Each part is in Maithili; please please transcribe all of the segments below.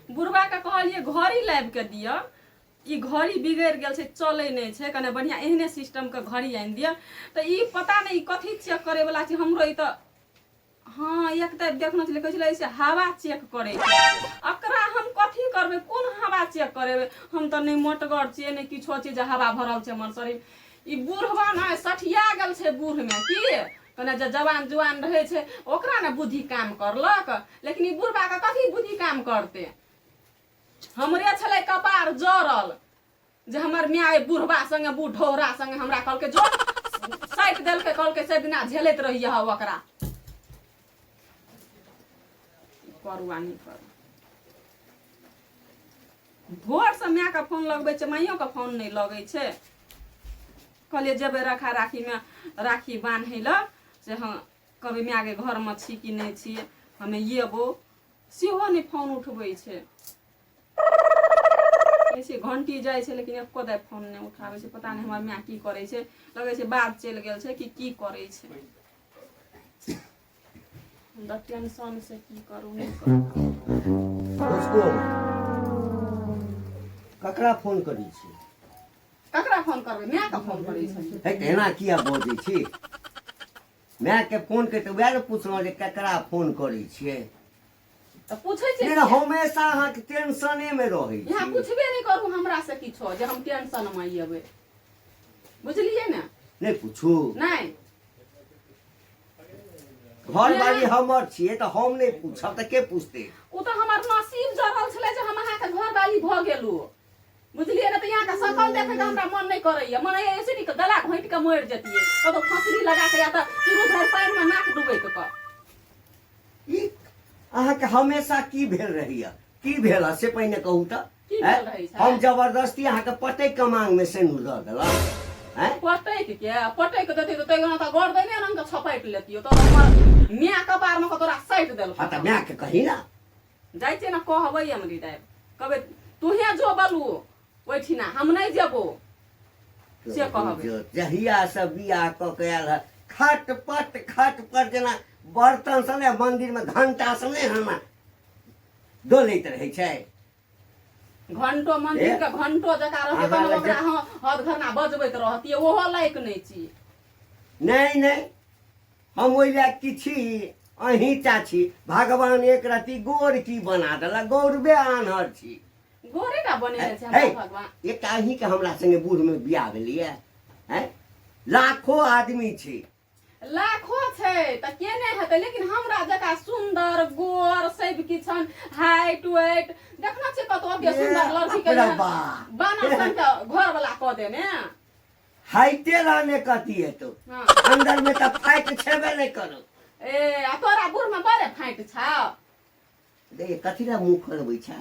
बुढ़वा के कहलिए घड़ी लाबि के दिया ई घड़ी बिगड़ गेल छै चले नहीं छै कने बढ़िया एहने सिस्टम के घड़ी आनि दिया तो ई पता नहीं कथी चेक करे वाला छै हमरो ई तो हाँ एक तो देखना छलै कहै छलै ऐसे हवा चेक करे अकरा हम कथी करबे कोन हवा चेक करेबे हम तो नहीं मोटगर छियै नहीं किछो छै जे हवा भरल छै हमर शरीर ई बूढ़वा ना सठिया गेल छै बूढ़ में की कने जे जवान जुआन रहे छै ओकरा ने बुद्धि काम करलक लेकिन ई बुढ़वा के कथी बुद्धि काम करते हमरे छलै कपार जरल जे हमर माय बुढ़वा संगे बूढ़ौरा संगे हमरा कहलकै जो साइट देलकै कहलकै से दिना झेलैत रहिए हा ओकरा करुआ नहीं करू भोर से माय के फोन लगबै छै माइयो के फोन नहीं लगै छै कहलिए जेबै रखा राखी में राखी बांधै ल से हाँ कभी माय के घर में छी कि नहीं छी हमें येबो सेहो नहीं फोन उठबै छै ऐसे घंटी जाए छै लेकिन एको दाय फोन नहीं उठाबै छै पता नहीं हमर माय की करे छै लगे छै बात चल गेल छै कि की करे छै हम टेंशन से की करू नहीं उसको ककरा फोन करी छी ककरा फोन करबै माय के फोन करे छै है एना किया बजै छी माय के फोन के तो वैह ने पूछलौ जे ककरा फोन करी छियै तो पूछे छै नहीं हमेशा अहाँ के टेंशने में रहै छी यहाँ पूछबे नहीं करू हमरा से किछो जे हम टेंशन में आइबे बुझलिए ना नहीं पूछू नहीं घर बाड़ी हमर छियै तो हम नहीं पूछब तो के पूछते उ तो हमर नसीब जरल छले जे हम अहाँ के घर वाली भ गेलु बुझलिए ना तो यहाँ का सकल देखे के हमरा मन नहीं करैया मन ऐसे नहीं गला घोंट के मर जतिए कतो फसरी लगा के या तो चुरू धर पानि में नाक डुबै के ई अहाँ के हमेशा की भेल रहैया की भेल से पहिने कहू त की भेल रहै छै हम जबरदस्ती अहाँ के पटै के मांग में से नु दऽ देलक हैं पटै के देते तो तैगना त गर्दैने रंग के छपाइट लेतियो तो हमर मियाँ कपार में तोरा साइट देल हाँ त माय के कही ना जाइ छै ना कहबै हमरी दाय कहबै तूहे जो बलू ओइठिना हम नहीं जेबो से कहबै जहिया से बियाह क के आयल है खटपट जेना बर्तन सने मंदिर में घंटा सने हम डोलैत रहै छै घंटो मंदिर के घंटो जका रहते त ओकरा हद घरना बजबैत रहतिए ओहो लायक नहीं छी नहीं हम ओइ लायक की छी अहीं टा छी भगवान एक रति गोर की बना देला गौरबे आन्हर छी गोरे का बने छै हमरा भगवान एक अहीं के हमरा संगे बूढ़ में बियाह भेलिए हैं लाखों आदमी छै लाखो छै त के नहीं हेतै लेकिन हमरा जका सुंदर गोर सब किछन हाइट वेट देखना छै कतो के सुंदर लड़की के बाना सन के घर वाला क देने हाइटे रहने कथी है तो अंदर में त फाइट छेबे नहीं करो ए आ तोरा बूढ़ में बड़े फाइट छाओ दे कथी ला मुंह खोलबै छा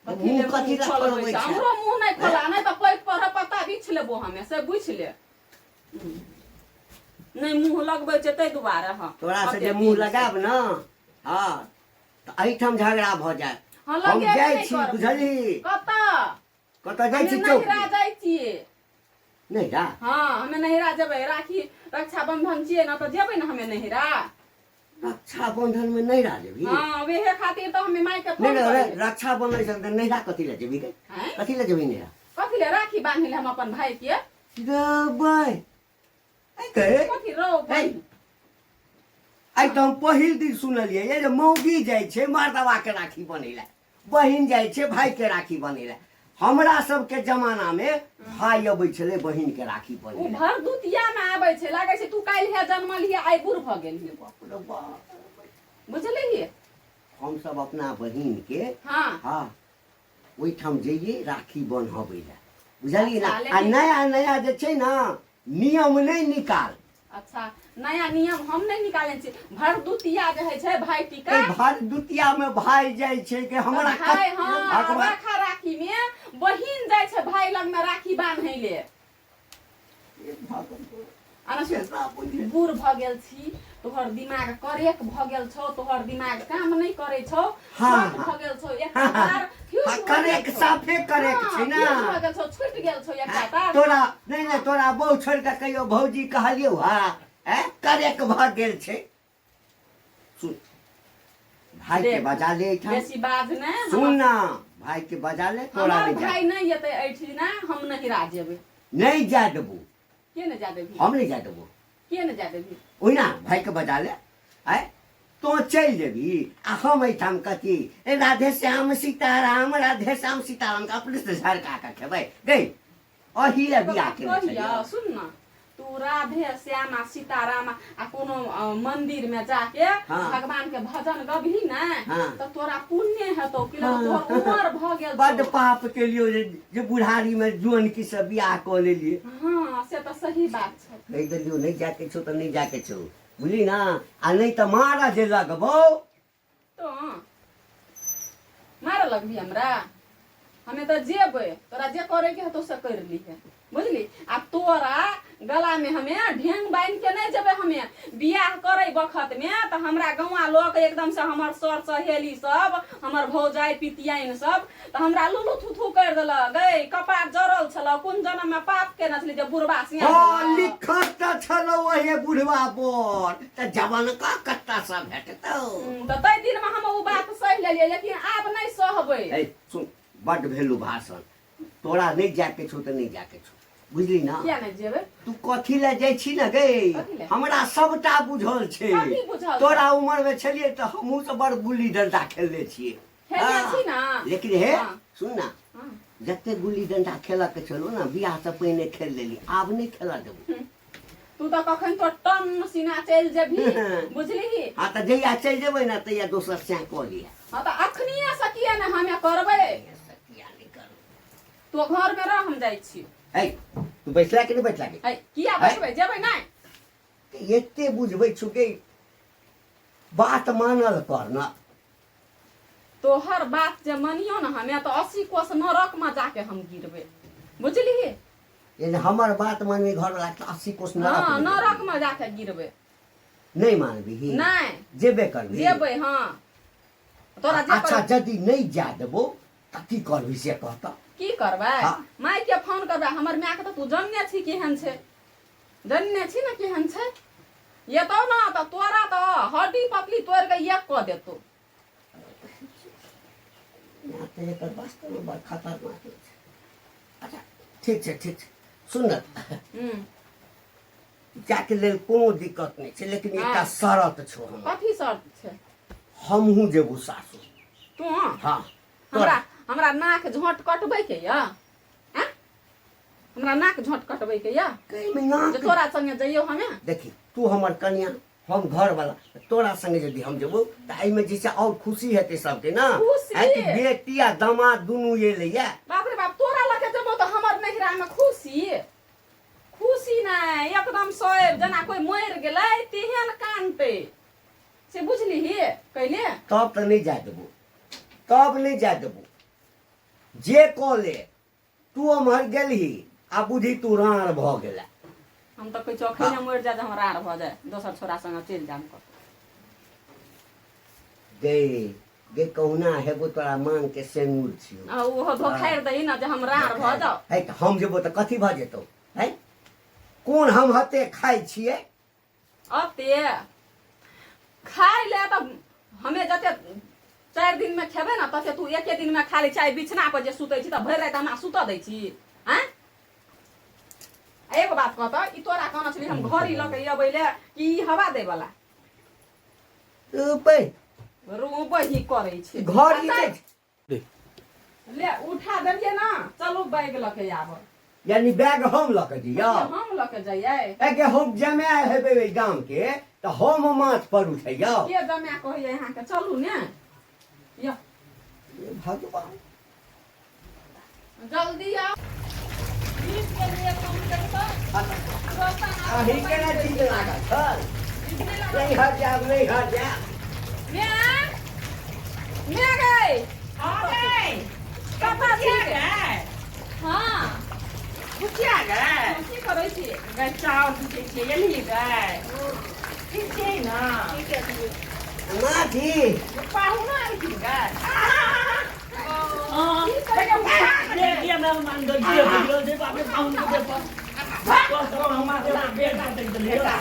मुंह कथी ला खोलबै छा हमरो मुंह नहीं खोला नहीं त पैट पर पता बिछ लेबो हमें से बुझ ले नहीं मुंह लगबै छै तै दुआरे हां तोरा से जे मुंह लगाब न हां त एहिठाम झगड़ा भ जाय हम हम जाइ छी बुझली कत जाइ छी चौक नहिरा जाइ छियै नहिरा हां हमें नहिरा जेबै राखी रक्षा बंधन छियै ना त जेबै ना हमें नहिरा रक्षा बंधन में नहिरा जेबी हां वेहे खातिर त हमें माई के फोन नहीं करबै रक्षा बंधन से नहिरा कथी ला जेबी के कथी ला जेबी नहिरा कथी ले राखी बांधिले हम अपन भाई के गबै कहे कथी रौ भाई आई तो हम पहिल दिन सुनलिए ये जे मौगी जाइ छै मर्दवा के राखी बनेला बहिन जाइ छै भाई के राखी बनेला हमरा सब के जमाना में भाई अबै छले बहिन के राखी उ बनेला भरदुतिया में आबै छै लागे छै तू काल्हि हे जन्मलिए आइ बूढ़ भ गेलिए बुझलिए हम सब अपना बहिन के हां हाँ ओइठाम जइए राखी बन्हबै ला बुझलिए ना अच्छा, आ नया नया जे छै ना नियम नहीं निकाल अच्छा नया नियम हम नहीं निकाले छी भरदुतिया जे है छै भाई टीका भरदुतिया में भाई जाइ छै के हमरा भाई हां राखा राखी में बहिन जाइ छै भाई लग में राखी बांधै ले बूढ़ भ गेल छी तोहर दिमाग करेक भ गेल छौ तोहर दिमाग काम नहीं करे छौ छोट भ गेल छौ एक बार करेक साफे करेक छै ना भ गेल छौ छूट गेल छौ एक बार तोरा नहीं तोरा बहु छोड़ के कहियो भौजी कहलियो हा करेक भ गेल छै सुन भाई के बजा ले बेसी बाज ने सुन ना भाई के बजा ले तोरा हमार नहीं जा भाई नहीं एतै ऐठी ना हम नहीं राज जेबै नहीं जा देबू के न जा देबी हम नहीं जा देबू के न जा देबी ओहिना भाई के बजा ले आय तो चल जेबी आ हम एठाम कथी ए राधे श्याम सीताराम राधे श्याम सीताराम का अपने से झरका का खेबै गई अही ले बियाह के कहिया सुन न तू राधे श्याम आ सीताराम आ कोनो मंदिर में जाके हाँ। भगवान के भजन गबही ना हाँ। तो तोरा पुण्य हेतौ कि हाँ। तोर उमर भ गेल बड छौ। पाप के लिए जे बुढ़ारी में जोन की सब बियाह कर लेलिए हाँ से तो सही बात छै कही देलियो नहीं जाके छो तो नहीं जाके छो बुझली ना आ नहीं तो मारा जे लगबो तो मार लगबी हमरा हमें तो जेबै तोरा जे करे के हेतौ से कर लीहे बुझली आ तोरा गला में हमें ढेंग बांध के नहीं जेबै हमें बियाह करे बखत में तो हमरा गौवा लोग एकदम से हमर सर सहेली सब हमर भौजाई पितियाइन सब तो हमरा लुलु थुथु कर देल गई कपार जरल छल कोन जन्म में पाप केने छली जे बुढ़बा सिया हाँ लिखत त छलो वही बुढ़वा बोर त जवान का कत्ता सब भेटतौ तो तै दिन में हम उ बात सह लेलिए लेकिन आब नहीं सहबै ए सुन बड भेलु भाषण तोरा नहीं जाके छो तो नहीं जाके छो बुझली ना किया नहीं जेबै तू कथी ले जाइ छी ना गई कथी ले? हमरा सबटा बुझल छै कथी बुझल तोरा उम्र में छलिए तो हमहू सब बड़ गुल्ली डंडा खेलले छिए खेलने हाँ। छी ना लेकिन हे हाँ। सुन ना हाँ। जते गुल्ली डंडा खेल के चलो ना बियाह से पहले खेल लेली आब नहीं खेला देबू तू तो कखन तो टन सीना चल जेबी बुझली हाँ तो जहिया चल जेबै ना तहिया दोसर से कऽ लिया हाँ तो अखनिए से किया ने हमें करबै तो घर में रह हम जाइ छी है तू बैठला कि नहीं बैठला के है किया बैठबै जेबै नहीं एते बुझबै छुके बात मानल कर ना तोहर बात जे मानियो ना हमें तो 80 कोस नरक में जाके हम गिरबै बुझली यानी हमर बात मानबी घर वाला के 80 कोस हाँ नरक नरक में जाके गिरबै नहीं मानबी नहीं जेबे करबी जेबै हाँ तोरा जे अच्छा कर यदि नहीं जा देबो त की करबी से कहता की करबै हाँ। माय के फोन करबै हमर माय के तो तू जानने छी केहन छै जानने छी ना केहन छै ये तो ना तो तोरा तो हड्डी पतली तोड़ के एक क देतो यहाँ तो एकर वास्तव में बड़ खतरनाक छै अच्छा ठीक छै सुन न जाके लेल कोनो दिक्कत नहीं छै लेकिन एकटा हाँ। शरत छौ हम कथी शर्त छै हमहू जेबू सासुर तू हाँ हमरा नाक झोंट कटबै के या हैं हमरा नाक झोंट कटबै के या कई महीना जे तोरा संगे जइयो हमें देखी तू हमर कन्या हम घर वाला तोरा संगे यदि हम जेबो त एमे जैसे और खुशी हेतै सबके ना खुशी? है कि बेटी आ दामाद दुनू ये लैया बाप रे बाप तोरा लगे जबो तो हमर नहिरा में खुशी नहीं एकदम सोएब जना कोई मर गेलै तेहन कानते से बुझली ही कैले तब तो नहीं जा देबो तब नहीं जा देबो जे कऽ ले तू हमर गेलही आ बुझी तू राण भ गेला हम तो कोई चौखी में मर जाए हमरा आर भ जाए दोसर छोरा संग चल जाम कर गे कहुना हेबो तोरा मांग के सेनुर छियो आ ओहो धोखार दही ना जे हम रार भ जाओ है त हम जेबो त कथी भ जेतौ है कोन हम हते खाइ छियै अते खाइ ले तो हमें जते 4 दिन में खेबे ना तते तू एके दिन में खा ले चाहे बिछना पर जे सुतै छी त भरि रात हमरा सुत दै छी हैं एगो बात कहता ई तोरा कहना छली हम घरी ल के अबै ले कि ई हवा दे वाला पे रोबही करै छै घर ई छै ले उठा देलिए ना चलू बैग ल के आब यानी बैग हम ल के दियौ हम ल के जइयै एके हम जमा हेबै ओइ गाम के त हम माथ पर उठैयौ के जमा कहिए यहाँ के चलू ने या भगवान जल्दी आओ बीस के लिए कम कर तो अही केना चीज लागल छल नहीं हट जाब नहीं हट जाब मैं गई आ गए कपा क्या छी गए हाँ क्या गए की करै छी गए चावल पूछे छियै एलियै गए ठीक छै ना माथी पाहुना आइथिन गए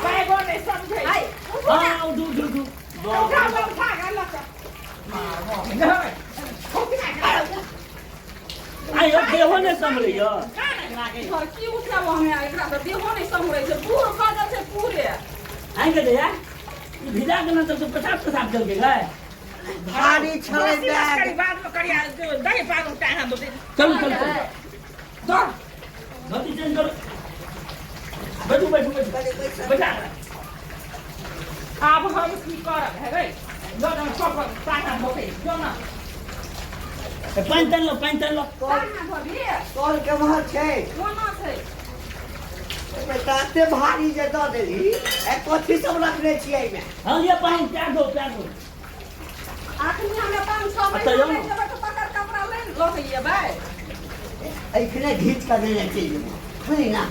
बैगो नहीं समझे उठा गए लग यो देहो ने समरे यो घर की उठाब हमे एकरा त देहो नै सम्हरै छै बूढ़ भऽ छै पूरे आइ के या भिजा के न तो पेशाब चल के गए भारी छले बैग बाद में करिया दही पाग उठाना दो चल दो नदी चेंज कर बैठो बैठा अब हम की करब है रे जो ना सब पाटा होते जो ना पानी तन लो कहाँ भभी कल के महर छै कोना छै ताते भारी जे दऽ देली ए कथी सब रखने छियै एहिमे हां ये पानी प्यार दो आखनी हमे 5-6 अच्छा, महीना जाओ। में जब तो पकड़ कपड़ा ले लो के येबै एखने घीच कर देने चाहिए बुझली ना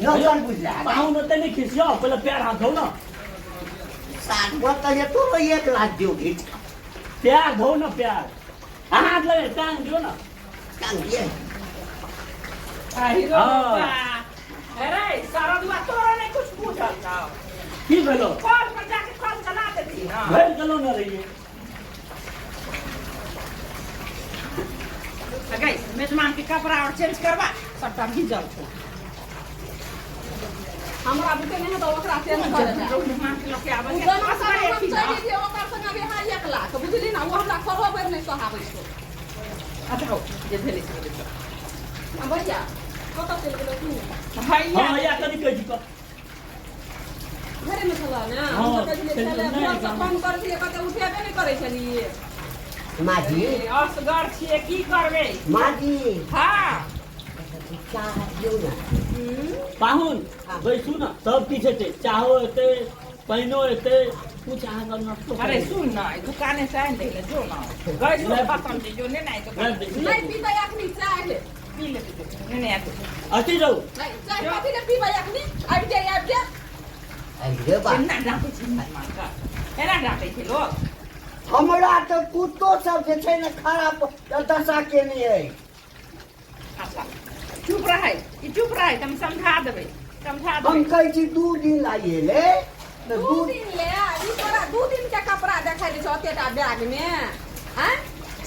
नौकर बुझला पाहु न तने खिसियो पहले प्यार हाथ धो ना सात बत ये तो 1 लाख दियो घीच कर प्यार धो ना प्यार हाथ लगे टांग दियो ना कान दिए हीरो हाँ। है रे सारा दुआ तोरा नहीं कुछ पूछल का की भेलो कॉल पर जाके कॉल चला देती ना भेल चलो ना रहिए गई मेजमान के कपड़ा और चेंज करवा सबटा भीजल छो हमरा बुते नहीं तो ओकरा चेंज कर दे मेजमान के लोग के आवे के दोनों पास सारा में हम थी चली ना जे ओकर संग बिहार 1 लाख बुझली ना वो हमरा खरोबर नहीं सहाबै छो अच्छा हो जे भेले से आ भैया कत चल गेलो तू भैया हां या कदी कह जी घरे में चला ना हाँ, हम तो कहलिए चल चले नहीं, भोर से फोन कर दिए कते उठेबे नहीं करे छलिए माजी असगर छिए की करबे माजी हां चाह दियो ना पाहुन बैठू ना सब किछ हेते चाहो हेते पाइनो हेते कुछ अहाँ करना तो अरे सुन ना दुकाने से आइन देले जो ना गई जो खत्म जे जो नहीं तो नहीं पीबै अखनी चाय ले पी ले नहीं आते अति जाऊ नहीं चाय कॉफी ले पीबै अखनी आबि जा अरे बा ना डाके छी मेजमान का एना डाके छी लोग हमरा तो कुत्तो सब जे छै ने खराब दशा केने है अच्छा चुप रहे ई चुप रहे तुम समझा देबे समझा हम देबे कहै छी 2 दिन लागिए ले तो 2 दिन ले ई तोरा 2 दिन के कपड़ा देखै दे छ एतेटा बैग में हैं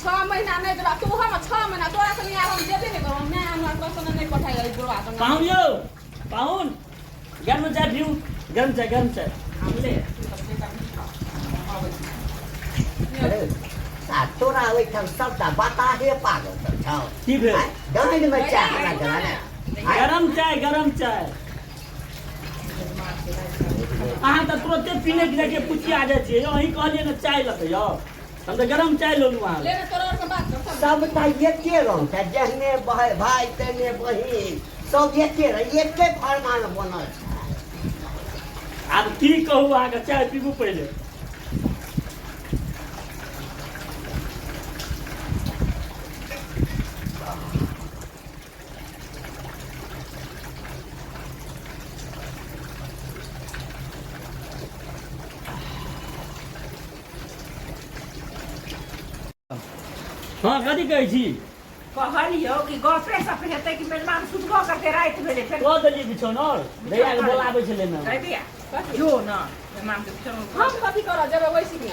6 महीना नहीं देबा तू हम 6 महीना तोरा संग यार हम देबे नहीं करू मैं हमरा कसन नहीं पठाई आई बुढ़वा संग पाहुन यो पाहुन गर्म चाय पिऊ गर्म चाय हम ले अरे सा तोरा ओइठाम सबटा बताहे पागल सब छौ की भेल डाइन में चाह हमरा जरा ने गरम चाय अहाँ तो तुरंते पीने के लेके पूछी आ जाए छियै यही कहलिए ना चाय लते यो हम तो गरम चाय लोलू वहाँ ले तोरा और के बात कर सबटा एके रंग छै जहने भाई तेने बहिन सब एके रंग एके फरमान बनल छै आब की कहू अहाँ के चाय पीबू पहले हाँ कथी कहै छी कहलियो कि गपे सप हेतै कि मेजमान सुतबो करते राति भेले फेर कह देलियै बिछौन और भैया के बोलाबै छलै ना कह दिया जो ना मेजमान के चलो हम कथी कर जेबे वैसी में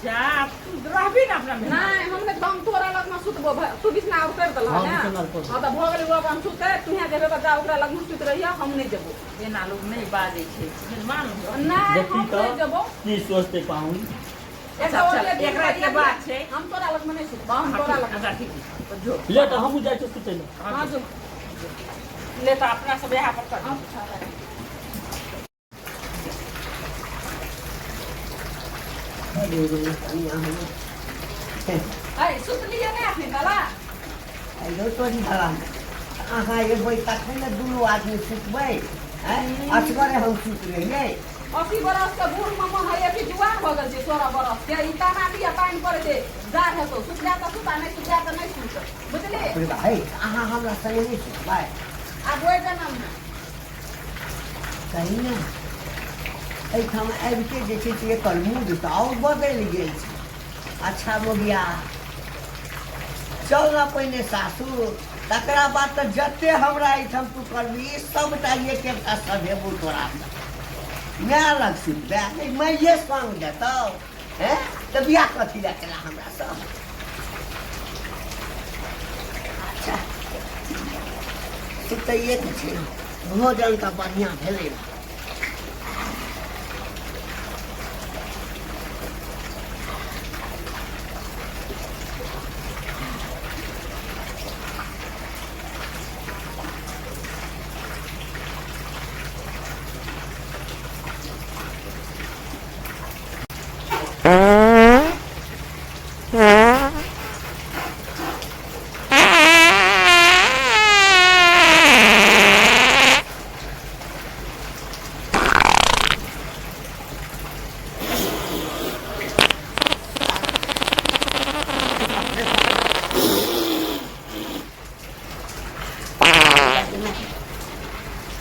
जा तू रहबी ना अपना में नहीं हमने हम तोरा लग में सुतबो तू बिछना और कर दल हाँ, ना बिछौना पर। हां त भ गेलै वो अपन सुते तू यहां जेबे बता ओकरा लग में सुत रहिया हम नहीं जेबो एना लोग नहीं बाजै छै मेजमान नहीं देखी हम तो नहीं जेबो की सोचते पाहुन अच्छा चल एक रात के बात छै हम तोरा लग में नहीं सुतबो हम तोरा लग में अच्छा ठीक है तो जो ले तो हमहूँ जाइ छी सुतै लए हां जो ले तो अपना सब यहाँ पर कर अरे रे कनिया हम आई सुत लिए नहीं अपने तला आइयो तोरी भला अहाँ एबै तखन ने दुनू आदमी सुतबै असगरे हम सुत रहियै 80 बरस के बूढ़ मामा है अभी जुआन हो गल छै 16 बरस के ई तना दिया पानी पड़े छै जाड़ है तो सुत जा त सुता नहीं सुत जा त नहीं सुत बुझले अरे भाई अहाँ हमरा संगे नहीं सुतबै अब ओए जनम कहीं ना एहिठाम आबिके जे छै से एकर मूड तऽ आओर बदलि गेल छै अच्छा मोगिया चल ना पहिने सासुर तकरा बाद तऽ जते हमरा एहिठाम तू करबी सबटा एक एकटा सधेबू तोरा मैं लग सुतबै मैं ये संग देतौ हैं तऽ बियाह कथी लए केला हमरा सब अच्छा सुतैये के छै भोजन तऽ बढ़िआँ भेलै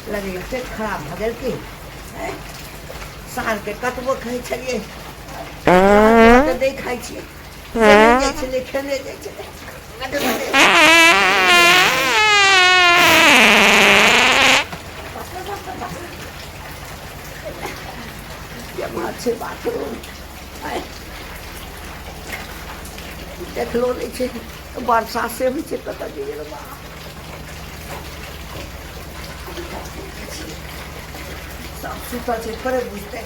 लगैया पेट खराब भऽ गेल की सालके कतबो खाइ छलियै तऽ नहि खाइ छियै जाइ छलै खेने जाइ छलै जमा छै बाथरूम देखलो नहि छै वर्षा से होइ छै कतऽ जइयै रे बा सब सुतल छै थोड़े बुझतै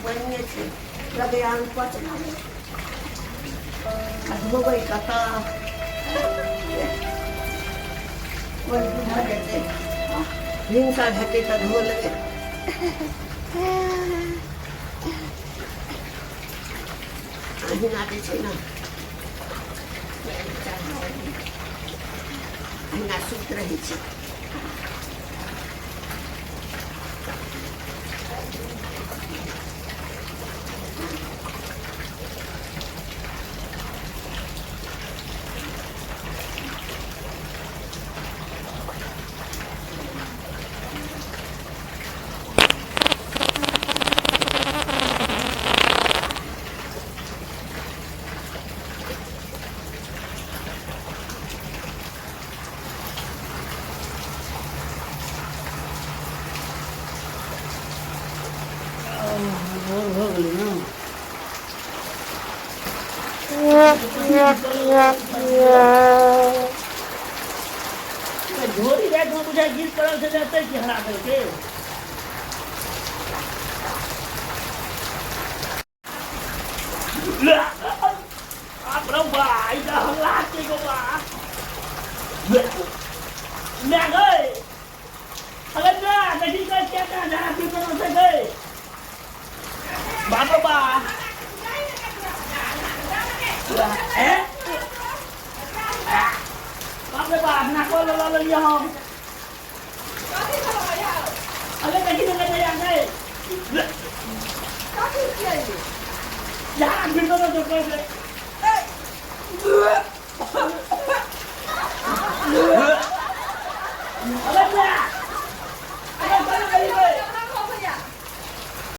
पानिए छै लगे आन पचना धोबै कतऽ बुझा जेतै हिंसा हेतै तऽ धो लेबै अहिना जे छै ने अहिना सुति रहै छै झोरी रात में बुझाय गिर पड़ल से जाते कि हरा करके आप रहो भाई का हल्ला के को बा मैं गए अगर ना नहीं कर क्या का जा के करो से गए बाबा बा हैं बाप रे बाप ना को लो लिया हम अरे कहीं ना कहीं आ गए यहाँ फिर तो कोई